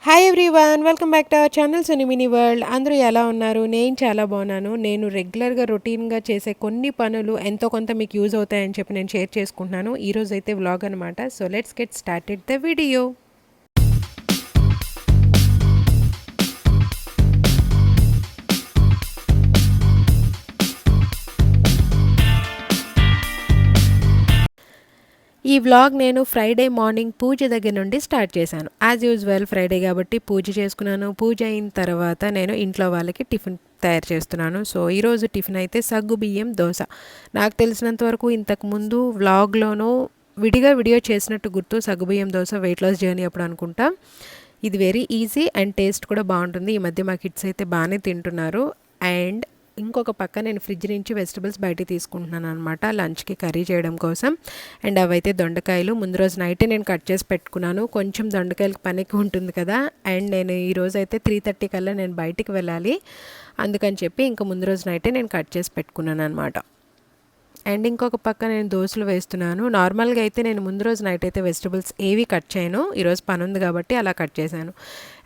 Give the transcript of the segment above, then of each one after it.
Hi everyone, welcome back to our channel Suni Mini World. అందరూ ఎలా ఉన్నారు? నేను చాలా బాగున్నాను. నేను రెగ్యులర్గా రొటీన్గా చేసే కొన్ని పనులు ఎంతో కొంత మీకు యూజ్ అవుతాయని చెప్పి నేను షేర్ చేసుకుంటున్నాను. ఈరోజు అయితే వ్లాగ్ అనమాట. So let's get started the video. ఈ వ్లాగ్ నేను ఫ్రైడే మార్నింగ్ పూజ దగ్గర నుండి స్టార్ట్ చేశాను. యాజ్ యూజువల్ ఫ్రైడే కాబట్టి పూజ చేసుకున్నాను. పూజ అయిన తర్వాత నేను ఇంట్లో వాళ్ళకి టిఫిన్ తయారు చేస్తున్నాను. సో ఈరోజు టిఫిన్ అయితే సగ్గు బియ్యం దోశ. నాకు తెలిసినంత వరకు ఇంతకుముందు వ్లాగ్లోనూ విడిగా వీడియో చేసినట్టు గుర్తు, సగ్గుబియ్యం దోశ వెయిట్ లాస్ జర్నీ అప్పుడు అనుకుంటా. ఇది వెరీ ఈజీ అండ్ టేస్ట్ కూడా బాగుంటుంది. ఈ మధ్య మా కిడ్స్ అయితే బాగానే తింటున్నారు. అండ్ ఇంకొక పక్క నేను ఫ్రిడ్జ్ నుంచి వెజిటబుల్స్ బయట తీసుకుంటున్నాను అనమాట, లంచ్కి కర్రీ చేయడం కోసం. అండ్ అవైతే దొండకాయలు ముందు రోజు నైటే నేను కట్ చేసి పెట్టుకున్నాను. కొంచెం దొండకాయలకి పని ఎక్కువ ఉంటుంది కదా. అండ్ నేను ఈరోజు అయితే 3:30 కల్లా నేను బయటికి వెళ్ళాలి. అందుకని చెప్పి ఇంకా ముందు రోజు నైటే నేను కట్ చేసి పెట్టుకున్నాను అనమాట. అండ్ ఇంకొక పక్క నేను దోశలు వేస్తున్నాను. నార్మల్గా అయితే నేను ముందు రోజు నైట్ అయితే వెజిటబుల్స్ ఏవి కట్ చేయను. ఈరోజు పని ఉంది కాబట్టి అలా కట్ చేశాను.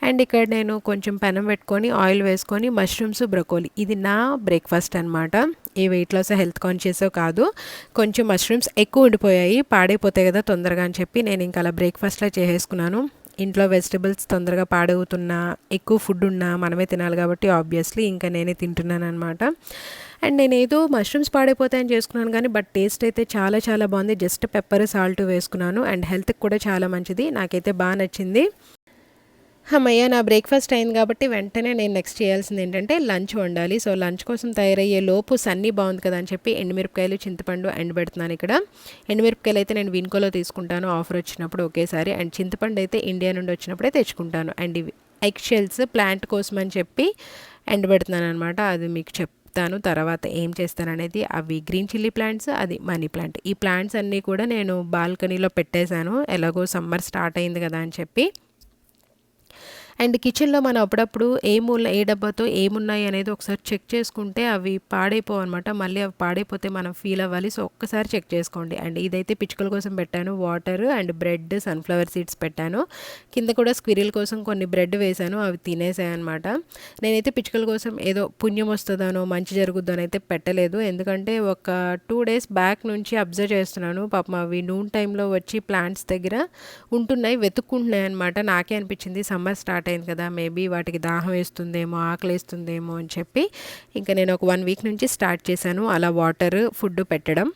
అండ్ ఇక్కడ నేను కొంచెం పెనం పెట్టుకొని ఆయిల్ వేసుకొని మష్రూమ్స్, బ్రొకోలీ, ఇది నా బ్రేక్ఫాస్ట్ అనమాట. ఏ వెయిట్ లాస్ హెల్త్ కాన్షియస్ కాదు. కొంచెం మష్రూమ్స్ ఎక్కువ ఉండిపోయాయి, పాడైపోతాయి కదా తొందరగా అని చెప్పి నేను ఇంకా అలా బ్రేక్ఫాస్ట్లో చేసేసుకున్నాను. ఇంట్లో వెజిటబుల్స్ తొందరగా పాడవుతున్నా, ఎక్కువ ఫుడ్ ఉన్నా మనమే తినాలి కాబట్టి ఆబ్వియస్లీ ఇంకా నేనే తింటున్నాను అనమాట. అండ్ నేను ఏదో మష్రూమ్స్ పాడైపోతాయని చేసుకున్నాను కానీ బట్ టేస్ట్ అయితే చాలా చాలా బాగుంది. జస్ట్ పెప్పర్, సాల్ట్ వేసుకున్నాను అండ్ హెల్త్కి కూడా చాలా మంచిది. నాకైతే బాగా నచ్చింది. అమ్మయ్య, నా బ్రేక్ఫాస్ట్ అయింది కాబట్టి వెంటనే నేను నెక్స్ట్ చేయాల్సింది ఏంటంటే లంచ్ వండాలి. సో లంచ్ కోసం తయారయ్యే లోపు సన్నీ బాగుంది కదా అని చెప్పి ఎండుమిరపకాయలు, చింతపండు ఎండబెడుతున్నాను. ఇక్కడ ఎండుమిరపకాయలు అయితే నేను విన్కోలో తీసుకుంటాను ఆఫర్ వచ్చినప్పుడు ఒకేసారి. అండ్ చింతపండు అయితే ఇండియా నుండి వచ్చినప్పుడే తెచ్చుకుంటాను. అండ్ ఇవి ఎగ్ షెల్స్ ప్లాంట్ కోసం అని చెప్పి ఎండబెడుతున్నాను అనమాట. అది మీకు చెప్తాను తర్వాత ఏం చేస్తాననేది. అవి గ్రీన్ చిల్లీ ప్లాంట్స్, అది మనీ ప్లాంట్. ఈ ప్లాంట్స్ అన్నీ కూడా నేను బాల్కనీలో పెట్టేశాను, ఎలాగో సమ్మర్ స్టార్ట్ అయింది కదా అని చెప్పి. అండ్ కిచెన్లో మనం అప్పుడప్పుడు ఏ మూల ఏ డబ్బాతో ఏమున్నాయి అనేది ఒకసారి చెక్ చేసుకుంటే అవి పాడైపోవు అనమాట. మళ్ళీ అవి పాడైపోతే మనం ఫీల్ అవ్వాలి. సో ఒక్కసారి చెక్ చేసుకోండి. అండ్ ఇదైతే పిచ్చుకల కోసం పెట్టాను, water and bread, sunflower seeds పెట్టాను. కింద కూడా స్క్విరిల్ కోసం కొన్ని బ్రెడ్ వేశాను, అవి తినేసాయి అనమాట. నేనైతే పిచ్చుకల కోసం ఏదో పుణ్యం వస్తుందనో మంచి జరుగుద్దానో అయితే పెట్టలేదు. ఎందుకంటే ఒక 2 days బ్యాక్ నుంచి అబ్జర్వ్ చేస్తున్నాను. పాపం అవి నూన్ టైంలో వచ్చి ప్లాంట్స్ దగ్గర ఉంటున్నాయి, వెతుక్కుంటున్నాయి అనమాట. నాకే అనిపించింది సమ్మర్ స్టార్ట్ అయింది కదా, మేబీ వాటికి దాహం వేస్తుందేమో, ఆకలి వేస్తుందేమో అని చెప్పి ఇంకా నేను ఒక 1 week నుంచి స్టార్ట్ చేశాను అలా వాటర్, ఫుడ్ పెట్టడం.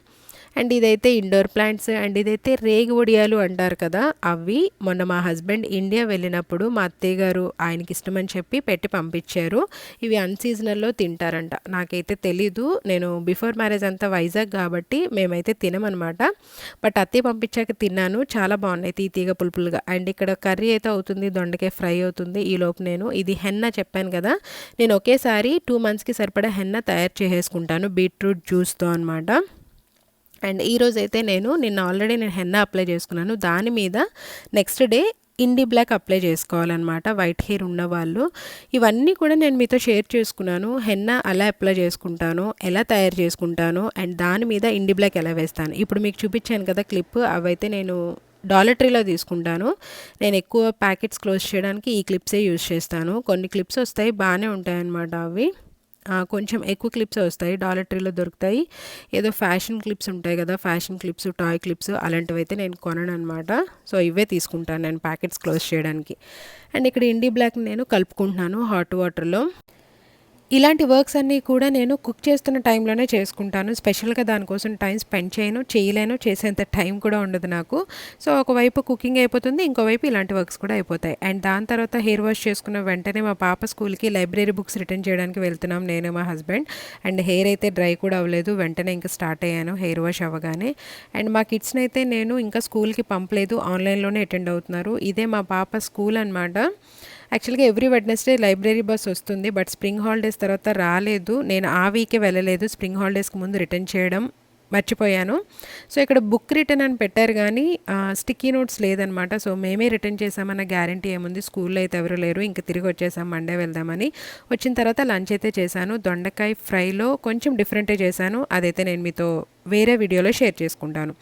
అండ్ ఇదైతే ఇండోర్ ప్లాంట్స్. అండ్ ఇదైతే రేగి ఒడియాలు అంటారు కదా, అవి మొన్న మా హస్బెండ్ ఇండియా వెళ్ళినప్పుడు మా అత్తయ్య గారు ఆయనకి ఇష్టమని చెప్పి పెట్టి పంపించారు. ఇవి అన్సీజనల్లో తింటారంట. నాకైతే తెలీదు, నేను బిఫోర్ మ్యారేజ్ అంతా వైజాగ్ కాబట్టి మేమైతే తినమనమాట. బట్ అత్తయ్య పంపించాక తిన్నాను, చాలా బాగున్నాయి తీతీగా పులుపులుగా. అండ్ ఇక్కడ కర్రీ అయితే అవుతుంది, దొండకాయ ఫ్రై అవుతుంది. ఈలోపు నేను ఇది హెన్న చెప్పాను కదా, నేను ఒకేసారి 2 monthsకి సరిపడా హెన్న తయారు చేసేసుకుంటాను బీట్రూట్ జ్యూస్తో అనమాట. అండ్ ఈరోజు అయితే నిన్న ఆల్రెడీ నేను హెన్నా అప్లై చేసుకున్నాను. దాని మీద నెక్స్ట్ డే ఇండి బ్లాక్ అప్లై చేసుకోవాలన్నమాట, వైట్ హెయిర్ ఉన్నవాళ్ళు. ఇవన్నీ కూడా నేను మీతో షేర్ చేసుకున్నాను. హెన్నా ఎలా అప్లై చేసుకుంటాను, ఎలా తయారు చేసుకుంటాను, అండ్ దాని మీద ఇండి బ్లాక్ ఎలా వేస్తాను. ఇప్పుడు మీకు చూపించాను కదా క్లిప్, అవైతే నేను డాలర్ ట్రీలో తీసుకుంటాను. నేను ఎక్కువ ప్యాకెట్స్ క్లోజ్ చేయడానికి ఈ క్లిప్సే యూజ్ చేస్తాను. కొన్ని క్లిప్స్ వస్తాయి, బాగానే ఉంటాయి అన్నమాట. అవి కొంచెం ఎక్కువ క్లిప్స్ వస్తాయి, డాలర్ ట్రీలో దొరుకుతాయి. ఏదో ఫ్యాషన్ క్లిప్స్ ఉంటాయి కదా, ఫ్యాషన్ క్లిప్స్, టాయ్ క్లిప్స్, అలాంటివి అయితే నేను కొనను అనమాట. సో ఇవే తీసుకుంటాను నేను ప్యాకెట్స్ క్లోజ్ చేయడానికి. అండ్ ఇక్కడ ఇండి బ్లాక్ నేను కలుపుకుంటున్నాను హాట్ వాటర్లో. ఇలాంటి వర్క్స్ అన్నీ కూడా నేను కుక్ చేస్తున్న టైంలోనే చేసుకుంటాను. స్పెషల్గా దానికోసం టైం స్పెండ్ చేయలేను, చేసేంత టైం కూడా ఉండదు నాకు. సో ఒకవైపు కుకింగ్ అయిపోతుంది, ఇంకోవైపు ఇలాంటి వర్క్స్ కూడా అయిపోతాయి. అండ్ దాని తర్వాత హెయిర్ వాష్ చేసుకున్న వెంటనే మా పాప స్కూల్కి లైబ్రరీ బుక్స్ రిటర్న్ చేయడానికి వెళ్తున్నాం, నేను మా హస్బెండ్. అండ్ హెయిర్ అయితే డ్రై కూడా అవ్వలేదు, వెంటనే ఇంకా స్టార్ట్ అయ్యాను హెయిర్ వాష్ అవ్వగానే. అండ్ మా కిడ్స్ని అయితే నేను ఇంకా స్కూల్కి పంపలేదు, ఆన్లైన్లోనే అటెండ్ అవుతున్నారు. ఇదే మా పాప స్కూల్ అనమాట. యాక్చువల్గా ఎవ్రీ వెడ్నెస్డే లైబ్రరీ బస్ వస్తుంది, బట్ స్ప్రింగ్ హాలిడేస్ తర్వాత రాలేదు. నేను ఆ వీకే వెళ్ళలేదు, స్ప్రింగ్ హాలిడేస్కి ముందు రిటర్న్ చేయడం మర్చిపోయాను. సో ఇక్కడ బుక్ రిటర్న్ అని పెట్టారు కానీ స్టిక్కీ నోట్స్ లేదనమాట. సో మేమే రిటర్న్ చేసామన్న గ్యారంటీ ఏముంది, స్కూల్లో అయితే ఎవరు లేరు. ఇంకా తిరిగి వచ్చేసాం, మండే వెళ్దామని. వచ్చిన తర్వాత లంచ్ అయితే చేశాను. దొండకాయ ఫ్రైలో కొంచెం డిఫరెంటే చేశాను, అదైతే నేను మీతో వేరే వీడియోలో షేర్ చేసుకుంటాను.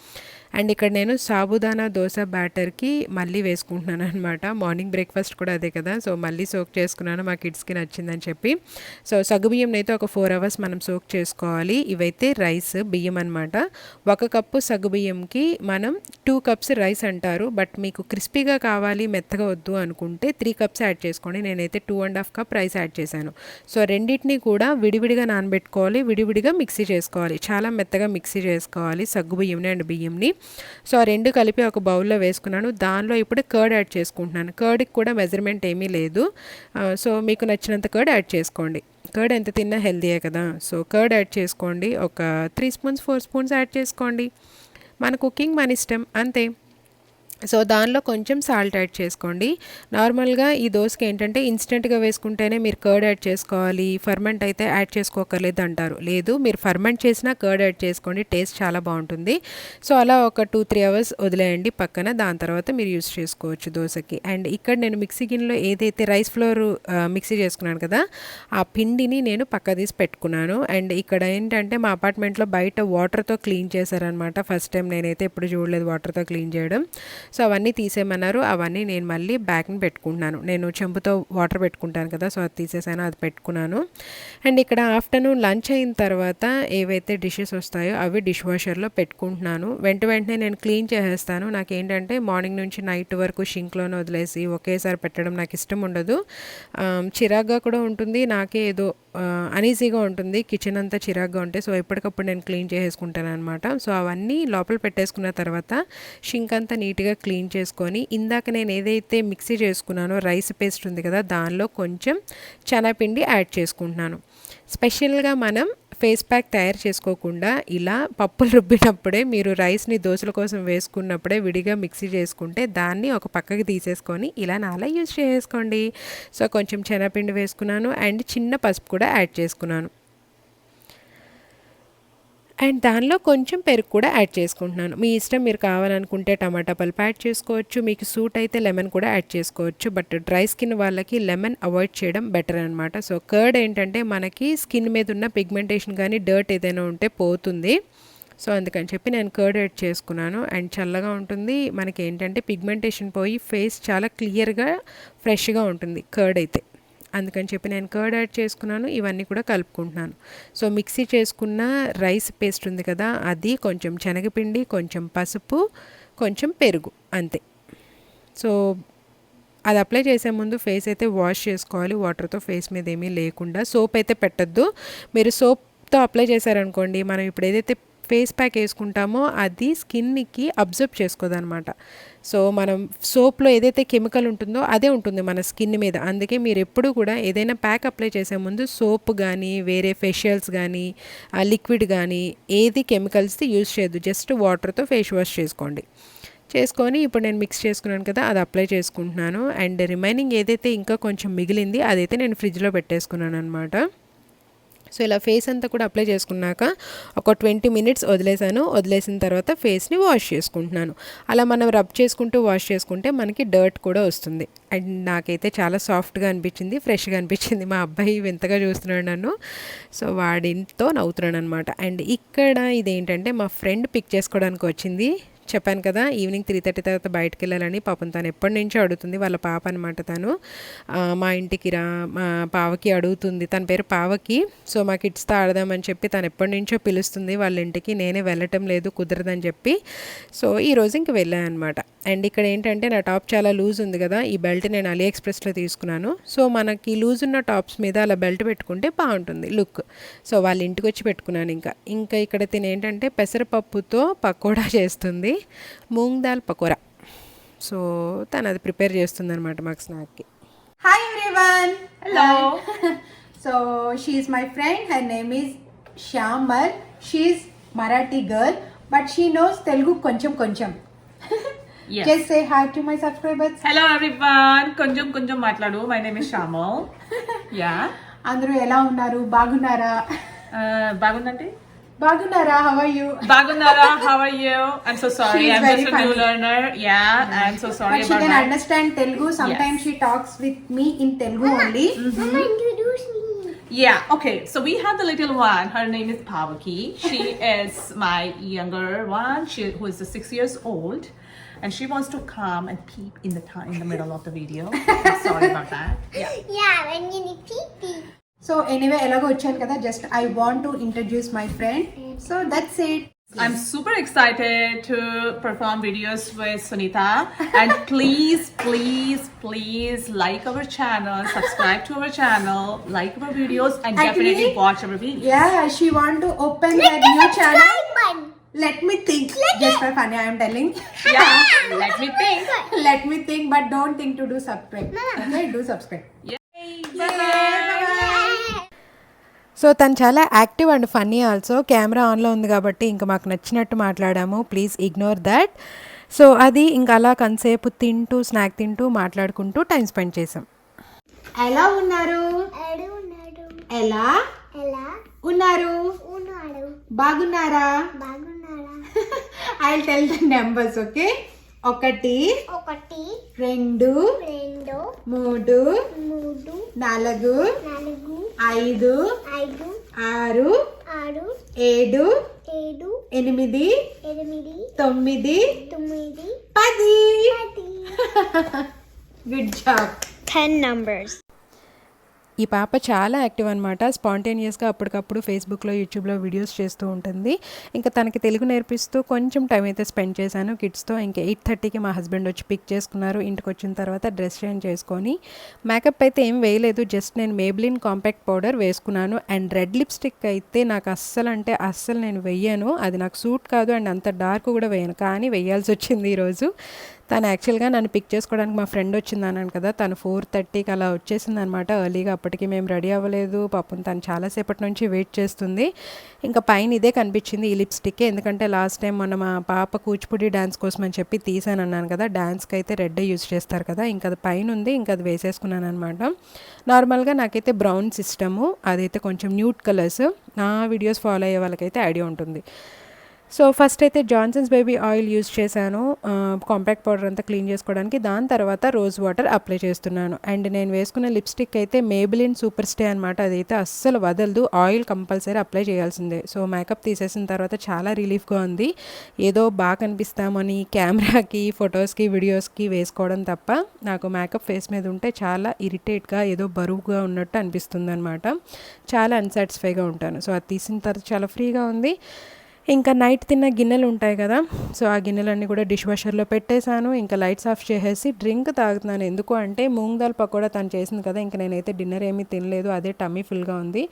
అండ్ ఇక్కడ నేను సాబుదానా దోశ బ్యాటర్కి మళ్ళీ వేసుకుంటున్నాను అనమాట. మార్నింగ్ బ్రేక్ఫాస్ట్ కూడా అదే కదా, సో మళ్ళీ సోక్ చేసుకున్నాను మా కిడ్స్కి నచ్చిందని చెప్పి. సో సగ్గుబియ్యం అయితే ఒక 4 hours మనం సోక్ చేసుకోవాలి. ఇవైతే రైస్ బియ్యం అనమాట. 1 కప్పు సగ్గుబియ్యంకి మనం 2 cups రైస్ అంటారు. బట్ మీకు క్రిస్పీగా కావాలి మెత్తగా వద్దు అనుకుంటే 3 cups యాడ్ చేసుకోండి. నేనైతే 2.5 cup రైస్ యాడ్ చేశాను. సో రెండింటిని కూడా విడివిడిగా నానబెట్టుకోవాలి, విడివిడిగా మిక్సీ చేసుకోవాలి. చాలా మెత్తగా మిక్సీ చేసుకోవాలి సగ్గుబియ్యంని అండ్ బియ్యంని. సో ఆ రెండు కలిపి ఒక బౌల్లో వేసుకున్నాను. దానిలో ఇప్పుడు కర్డ్ యాడ్ చేసుకుంటున్నాను. కర్డ్కి కూడా మెజర్మెంట్ ఏమీ లేదు. సో మీకు నచ్చినంత కర్డ్ యాడ్ చేసుకోండి. కర్డ్ ఎంత తిన్నా హెల్తీయే కదా. సో కర్డ్ యాడ్ చేసుకోండి. ఒక 3 spoons 4 spoons యాడ్ చేసుకోండి. మన కుకింగ్ మన ఇష్టం అంతే. సో దానిలో కొంచెం సాల్ట్ యాడ్ చేసుకోండి. నార్మల్గా ఈ దోశకి ఏంటంటే ఇన్స్టెంట్గా వేసుకుంటేనే మీరు కర్డ్ యాడ్ చేసుకోవాలి, ఫర్మెంట్ అయితే యాడ్ చేసుకోకర్లేదు అంటారు. లేదు, మీరు ఫర్మెంట్ చేసినా కర్డ్ యాడ్ చేసుకోండి, టేస్ట్ చాలా బాగుంటుంది. సో అలా ఒక 2-3 hours వదిలేయండి పక్కన. దాని తర్వాత మీరు యూస్ చేసుకోవచ్చు దోశకి. అండ్ ఇక్కడ నేను మిక్సీ గిన్నెలో ఏదైతే రైస్ ఫ్లోర్ మిక్సీ చేసుకున్నాను కదా, ఆ పిండిని నేను పక్క తీసి పెట్టుకున్నాను. అండ్ ఇక్కడ ఏంటంటే మా అపార్ట్మెంట్లో బయట వాటర్తో క్లీన్ చేశారనమాట. ఫస్ట్ టైం, నేనైతే ఎప్పుడు చూడలేదు వాటర్తో క్లీన్ చేయడం. సో అవన్నీ తీసేయమన్నారు. అవన్నీ నేను మళ్ళీ బ్యాగ్ని పెట్టుకుంటున్నాను. నేను చెంబుతో వాటర్ పెట్టుకుంటాను కదా, సో అది తీసేసాను, అది పెట్టుకున్నాను. అండ్ ఇక్కడ ఆఫ్టర్నూన్ లంచ్ అయిన తర్వాత ఏవైతే డిషెస్ వస్తాయో అవి డిష్ వాషర్లో పెట్టుకుంటున్నాను. వెంటనే నేను క్లీన్ చేసేస్తాను. నాకేంటంటే మార్నింగ్ నుంచి నైట్ వరకు షింక్లోనే వదిలేసి ఒకేసారి పెట్టడం నాకు ఇష్టం ఉండదు. చిరాగ్గా కూడా ఉంటుంది, నాకే ఏదో అనీజీగా ఉంటుంది కిచెన్ అంతా చిరాగ్గా ఉంటే. సో ఎప్పటికప్పుడు నేను క్లీన్ చేసేసుకుంటాను అనమాట. సో అవన్నీ లోపల పెట్టేసుకున్న తర్వాత షింక్ అంతా నీట్గా క్లీన్ చేసుకొని, ఇందాక నేను ఏదైతే మిక్సీ చేసుకున్నానో రైస్ పేస్ట్ ఉంది కదా, దానిలో కొంచెం శనగపిండి యాడ్ చేసుకుంటున్నాను. స్పెషల్గా మనం ఫేస్ ప్యాక్ తయారు చేసుకోకుండా ఇలా పప్పులు రుబ్బినప్పుడే మీరు రైస్ని దోశల కోసం వేసుకున్నప్పుడే విడిగా మిక్సీ చేసుకుంటే దాన్ని ఒక పక్కకి తీసేసుకొని ఇలా నాలా యూజ్ చేసుకోండి. సో కొంచెం శనగపిండి వేసుకున్నాను అండ్ చిన్న పసుపు కూడా యాడ్ చేసుకున్నాను. అండ్ దానిలో కొంచెం పెరుగు కూడా యాడ్ చేసుకుంటున్నాను. మీ ఇష్టం, మీరు కావాలనుకుంటే టమాటా పల్ప్ యాడ్ చేసుకోవచ్చు, మీకు సూట్ అయితే లెమన్ కూడా యాడ్ చేసుకోవచ్చు. బట్ డ్రై స్కిన్ వాళ్ళకి లెమన్ అవాయిడ్ చేయడం బెటర్ అనమాట. సో కర్డ్ ఏంటంటే మనకి స్కిన్ మీద ఉన్న పిగ్మెంటేషన్ కానీ డర్ట్ ఏదైనా ఉంటే పోతుంది. సో అందుకని చెప్పి నేను కర్డ్ యాడ్ చేసుకున్నాను. అండ్ చల్లగా ఉంటుంది, మనకి ఏంటంటే పిగ్మెంటేషన్ పోయి ఫేస్ చాలా క్లియర్గా ఫ్రెష్గా ఉంటుంది కర్డ్ అయితే. అందుకని చెప్పి నేను కర్డ్ యాడ్ చేసుకున్నాను. ఇవన్నీ కూడా కలుపుకుంటున్నాను. సో మిక్సీ చేసుకున్న రైస్ పేస్ట్ ఉంది కదా, అది కొంచెం శనగపిండి, కొంచెం పసుపు, కొంచెం పెరుగు, అంతే. సో అది అప్లై చేసే ముందు ఫేస్ అయితే వాష్ చేసుకోవాలి వాటర్తో, ఫేస్ మీద ఏమీ లేకుండా. సోప్ అయితే పెట్టద్దు. మీరు సోప్తో అప్లై చేశారనుకోండి, మనం ఇప్పుడు ఏదైతే ఫేస్ ప్యాక్ వేసుకుంటామో అది స్కిన్కి అబ్జర్వ్ చేసుకోదన్నమాట. సో మనం సోప్లో ఏదైతే కెమికల్ ఉంటుందో అదే ఉంటుంది మన స్కిన్ మీద. అందుకే మీరు ఎప్పుడు కూడా ఏదైనా ప్యాక్ అప్లై చేసే ముందు సోప్ కానీ వేరే ఫేషియల్స్ కానీ లిక్విడ్ కానీ ఏది కెమికల్స్ది యూజ్ చేయొద్దు. జస్ట్ వాటర్తో ఫేస్ వాష్ చేసుకొని ఇప్పుడు నేను మిక్స్ చేసుకున్నాను కదా, అది అప్లై చేసుకుంటున్నాను. అండ్ రిమైనింగ్ ఏదైతే ఇంకా కొంచెం మిగిలింది అదైతే నేను ఫ్రిడ్జ్లో పెట్టేసుకున్నాను అనమాట. సో ఇలా ఫేస్ అంతా కూడా అప్లై చేసుకున్నాక ఒక 20 minutes వదిలేసిన తర్వాత ఫేస్ని వాష్ చేసుకుంటున్నాను. అలా మనం రబ్ చేసుకుంటూ వాష్ చేసుకుంటే మనకి డర్ట్ కూడా వస్తుంది. అండ్ నాకైతే చాలా సాఫ్ట్గా అనిపించింది, ఫ్రెష్గా అనిపించింది. మా అబ్బాయి వింతగా చూస్తున్నాడు నన్ను. సో వాడితో నవ్వుతున్నాడు అనమాట. అండ్ ఇక్కడ ఇదేంటంటే మా ఫ్రెండ్ పిక్ చేసుకోవడానికి వచ్చింది. చెప్పాను కదా ఈవినింగ్ 3:30 తర్వాత బయటకు వెళ్ళాలని. పాపం తను ఎప్పటి నుంచో అడుగుతుంది, వాళ్ళ పాప అనమాట తను. మా ఇంటికి రా, మా పావకి అడుగుతుంది, తన పేరు పావకి. సో మా కిడ్స్తో ఆడదామని చెప్పి తను ఎప్పటి నుంచో పిలుస్తుంది వాళ్ళ ఇంటికి. నేనే వెళ్ళటం లేదు, కుదరదని చెప్పి. సో ఈరోజు ఇంక వెళ్ళాను అనమాట. అండ్ ఇక్కడ ఏంటంటే నా టాప్ చాలా లూజ్ ఉంది కదా, ఈ బెల్ట్ నేను AliExpressలో తీసుకున్నాను. సో మనకి లూజ్ ఉన్న టాప్స్ మీద అలా బెల్ట్ పెట్టుకుంటే బాగుంటుంది లుక్. సో వాళ్ళ ఇంటికి వచ్చి పెట్టుకున్నాను. ఇంకా ఇక్కడ తిని ఏంటంటే పెసరపప్పుతో పకోడా చేస్తుంది, మూంగ్ దాల్ పకోడా. సో తను అది ప్రిపేర్ చేస్తుంది అనమాట మాకు స్నాక్కి. Hi everyone. Hello. So she is my friend. Her name is Shyamal. She is Marathi girl, but she knows Telugu koncham. Yes. Just say hi to my subscribers. Hello everyone. కొంచెం మాట్లాడు. My name is Shamal. Yeah. అందరూ ఎలా ఉన్నారు? బాగున్నారా? బాగుందంటే? బాగున్నారా? How are you? బాగున్నారా? How are you? I'm so sorry. She is I'm very just a new funny. learner. Yeah. I'm so sorry But she about can that. understand Telugu. Sometimes Yes. she talks with me in Telugu only. Mama, introduce me. Yeah, okay. So we have the little one. Her name is Pavaki. She is my younger one. Who is 6 years old, and she wants to come and peep in the middle of the video. I'm sorry about that. Yeah. Yeah, when you need pee-pee. So anyway ఎలాగో వచ్చాను కదా, just I want to introduce my friend. So that's it. I'm super excited to perform videos with Sunita. And please like our channel, subscribe to our channel, like our videos, and Actually, definitely watch our videos. Yeah, she want to open that new channel. Let me think. Just for funny, I am telling. Yeah, let me think. Let me think, but don't think to do subscribe. Okay, do subscribe. So తను చాలా active and funny also. Camera ఆన్లో ఉంది కాబట్టి ఇంకా మాకు నచ్చినట్టు మాట్లాడాము, please ignore that. So అది ఇంకా అలా కొంతసేపు తింటూ స్నాక్ తింటూ మాట్లాడుకుంటూ టైం స్పెండ్ చేసాం. ఎలా ఉన్నారు? ఎడు ఉన్నాడు. ఎలా ఎలా ఉన్నారు? ఉన్నాడు. బాగున్నారా? బాగున్నాడా? I will tell the numbers. Okay, 1 1 2 2 3 3 4 4 5 5 6 6 7 7 8 8 9 9 10. Good job. 10 numbers. ఈ పాప చాలా యాక్టివ్ అనమాట. స్పాంటేనియస్గా అప్పటికప్పుడు ఫేస్బుక్లో యూట్యూబ్లో వీడియోస్ చేస్తూ ఉంటుంది. ఇంకా తనకి తెలుగు నేర్పిస్తూ కొంచెం టైం అయితే స్పెండ్ చేశాను కిడ్స్తో. ఇంకా 8:30కి మా హస్బెండ్ వచ్చి పిక్ చేసుకున్నారు. ఇంటికి వచ్చిన తర్వాత డ్రెస్ చేంజ్ చేసుకొని మేకప్ అయితే ఏం వేయలేదు, జస్ట్ నేను మేబ్లిన్ కాంపాక్ట్ పౌడర్ వేసుకున్నాను. అండ్ రెడ్ లిప్స్టిక్ అయితే నాకు అస్సలు నేను వెయ్యాను, అది నాకు సూట్ కాదు. అండ్ అంత డార్క్ కూడా వేయను, కానీ వెయ్యాల్సి వచ్చింది ఈరోజు. తను యాక్చువల్గా నన్ను పిక్ చేసుకోవడానికి మా ఫ్రెండ్ వచ్చింది అన్నాను కదా, తను 4:30కి అలా వచ్చేసింది అనమాట ఎర్లీగా. అప్పటికి మేము రెడీ అవ్వలేదు. పాపం తను చాలాసేపటి నుంచి వెయిట్ చేస్తుంది. ఇంకా పైన ఇదే కనిపించింది, ఈ లిప్స్టిక్. ఎందుకంటే లాస్ట్ టైం మొన్న మా పాప కూచిపూడి డ్యాన్స్ కోసం అని చెప్పి తీసాను అన్నాను కదా, డ్యాన్స్కి అయితే రెడ్ యూజ్ చేస్తారు కదా, ఇంకా అది పైన ఉంది. ఇంకా అది వేసేసుకున్నాను అనమాట. నార్మల్గా నాకైతే బ్రౌన్స్ ఇష్టము, అదైతే కొంచెం న్యూట్ కలర్స్. నా వీడియోస్ ఫాలో అయ్యే వాళ్ళకైతే ఐడియా ఉంటుంది. సో ఫస్ట్ అయితే జాన్సన్స్ బేబీ ఆయిల్ యూజ్ చేశాను కాంపాక్ట్ పౌడర్ అంతా క్లీన్ చేసుకోవడానికి. దాని తర్వాత రోజ్ వాటర్ అప్లై చేస్తున్నాను. అండ్ నేను వేసుకున్న లిప్స్టిక్ అయితే మేబిలిన్ సూపర్ స్టే అనమాట, అదైతే అస్సలు వదలదు. ఆయిల్ కంపల్సరీ అప్లై చేయాల్సిందే. సో మేకప్ తీసేసిన తర్వాత చాలా రిలీఫ్గా ఉంది. ఏదో బాగా కనిపిస్తామని కెమెరాకి ఫొటోస్కి వీడియోస్కి వేసుకోవడం తప్ప నాకు మేకప్ ఫేస్ మీద ఉంటే చాలా ఇరిటేట్గా ఏదో బరువుగా ఉన్నట్టు అనిపిస్తుంది అనమాట. చాలా అన్సాటిస్ఫైగా ఉంటాను. సో అది తీసిన తర్వాత చాలా ఫ్రీగా ఉంది. ఇంకా నైట్ తిన్న గిన్నెలు ఉంటాయి కదా, సో ఆ గిన్నెలన్నీ కూడా డిష్ వాషర్లో పెట్టేశాను. ఇంకా లైట్స్ ఆఫ్ చేసేసి డ్రింక్ తాగుతున్నాను. ఎందుకు అంటే మూంగ్ దాల్ పకోడా తను చేసింది కదా, ఇంకా నేనైతే డిన్నర్ ఏమీ తినలేదు, అదే టమ్మీ ఫుల్గా ఉంది.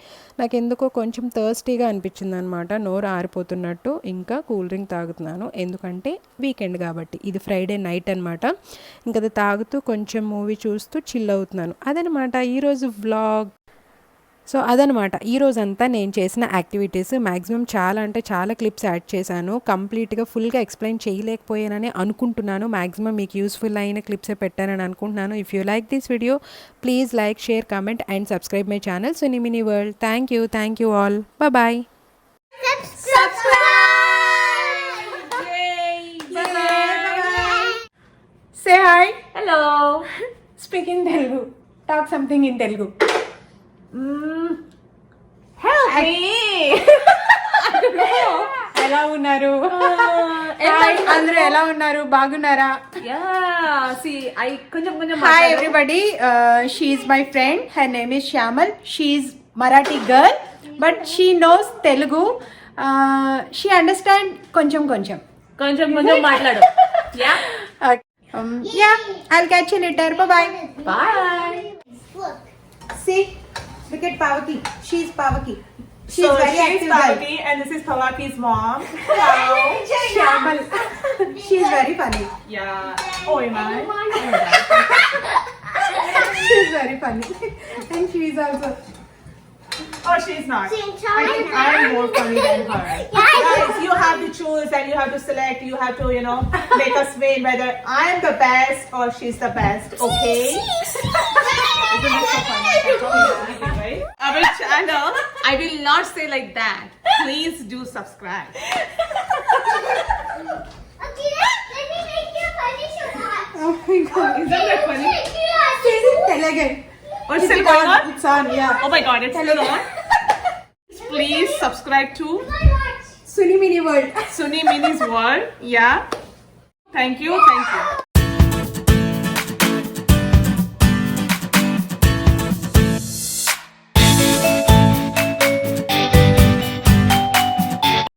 నాకు ఎందుకో కొంచెం థర్స్టీగా అనిపించింది అనమాట, నోరు ఆరిపోతున్నట్టు. ఇంకా కూల్ డ్రింక్ తాగుతున్నాను, ఎందుకంటే వీకెండ్ కాబట్టి. ఇది ఫ్రైడే నైట్ అనమాట. ఇంకా అది తాగుతూ కొంచెం మూవీ చూస్తూ చిల్ అవుతున్నాను. అదనమాట ఈరోజు వ్లాగ్. సో అదనమాట ఈరోజంతా నేను చేసిన యాక్టివిటీస్. మ్యాక్సిమం చాలా క్లిప్స్ యాడ్ చేశాను. కంప్లీట్గా ఫుల్గా ఎక్స్ప్లెయిన్ చేయలేకపోయానని అనుకుంటున్నాను. మ్యాక్సిమం మీకు యూస్ఫుల్ అయిన క్లిప్సే పెట్టానని అనుకుంటున్నాను. If you like this video please like, share, comment and subscribe my channel Suni Mini World. Thank you all. Bye. Say hi. Hello. Speak in Telugu. Talk something in Telugu. Help me. ఎలా ఉన్నారు? అందరూ ఎలా ఉన్నారు? బాగున్నారా? Yeah. See, కొంచెం Hi everybody. She is my friend. Her name is Shamal. She is Marathi girl, but she knows Telugu. She understand కొంచెం మాట్లాడు. Yeah. Yeah. I'll catch you later. Bye. Bye. Look. See, look at Pavaki. She's Pavaki. She's So very she's active girl. Pavaki and this is Pavaki's mom. Hello. Shamal. She's very funny. Yeah. Oh, am I? She's very funny. And she's also. Oh, she's not. I think I I'm more funny than her. Guys, you have to choose and you have to select. You have to, make us win whether I'm the best or she's the best. Okay? Isn't it so funny? That's all you need, right? Our channel. I will not say like that. Please do subscribe. Okay, let me make you a funny shot. Oh my god. Isn't that funny? She's in Telugu. Oh, it's still going on? It's on, yeah. Oh my god, it's still on. Please subscribe to Suni Mini World. Suni Mini's World. Yeah. Thank you.